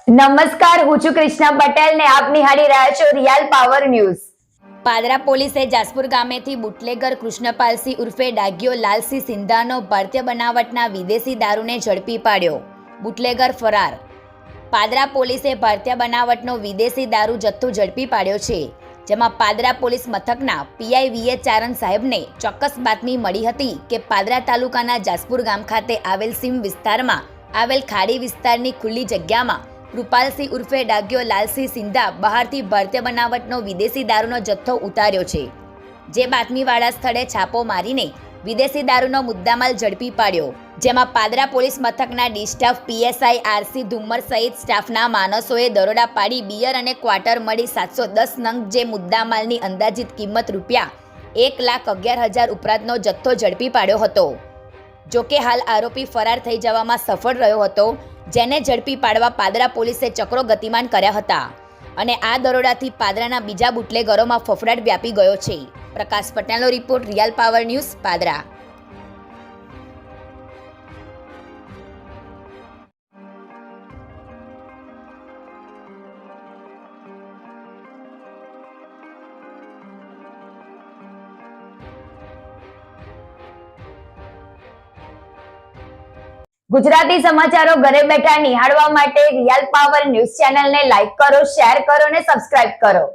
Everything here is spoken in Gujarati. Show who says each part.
Speaker 1: નમસ્કાર, હું છું કૃષ્ણા પટેલ ને આપ નિહાળી રહ્યા છો રિયલ પાવર ન્યૂઝ। પાદરા પોલીસે જાસપુર ગામેથી બુટલેગર કૃષ્ણપાલસિંહ ઉર્ફે ડાગ્યો લાલસિંહ સિંધાનો ભારતીય બનાવટના વિદેશી દારૂને ઝડપી પાડ્યો। બુટલેગર ફરાર। પાદરા પોલીસે ભારતીય બનાવટનો વિદેશી દારૂ જથ્થો ઝડપી પાડ્યો છે, જેમાં પાદરા પોલીસ મથકના પીઆઈ વીએ ચારણ સાહેબને ચોક્કસ બાતમી મળી હતી કે પાદરા તાલુકાના જાસપુર ગામ ખાતે આવેલ સીમ વિસ્તારમાં આવેલ ખાડી વિસ્તારની ખુલ્લી જગ્યામાં કૃપાલસિંહ ઉર્ફે ડાગ્યો લાલસિંહ સિંધા બહારથી ભારતીય બનાવટનો વિદેશી દારૂનો જથ્થો ઉતાર્યો છે, જે બાતમીવાળા સ્થળે છાપો મારીને વિદેશી દારૂનો મુદ્દામાલ ઝડપી પાડ્યો, જેમાં પાદરા પોલીસ મથકના ડી સ્ટાફ પીએસઆઈ આરસી ધુમ્મર સહિત સ્ટાફના માણસોએ દરોડા પાડી બિયર અને ક્વાર્ટર મળી 710 નંગ જે મુદ્દામાલની અંદાજિત કિંમત ₹1,11,000 ઉપરાંતનો જથ્થો ઝડપી પાડ્યો હતો। જોકે હાલ આરોપી ફરાર થઈ જવામાં સફળ રહ્યો હતો, જેને ઝડપી પાડવા પાદરા પોલીસે ચક્રો ગતિમાન કર્યા હતા અને આ દરોડાથી પાદરાના બીજા બુટલેગરોમાં ફફડાટ વ્યાપી ગયો છે। પ્રકાશ પટેલનો report, real power news, Padra. Gujarati સમાચારો ઘરે બેઠા નિહાળવા માટે રિયલ પાવર ન્યૂઝ ચેનલને લાઈક કરો, શેર કરો અને સબસ્ક્રાઇબ કરો।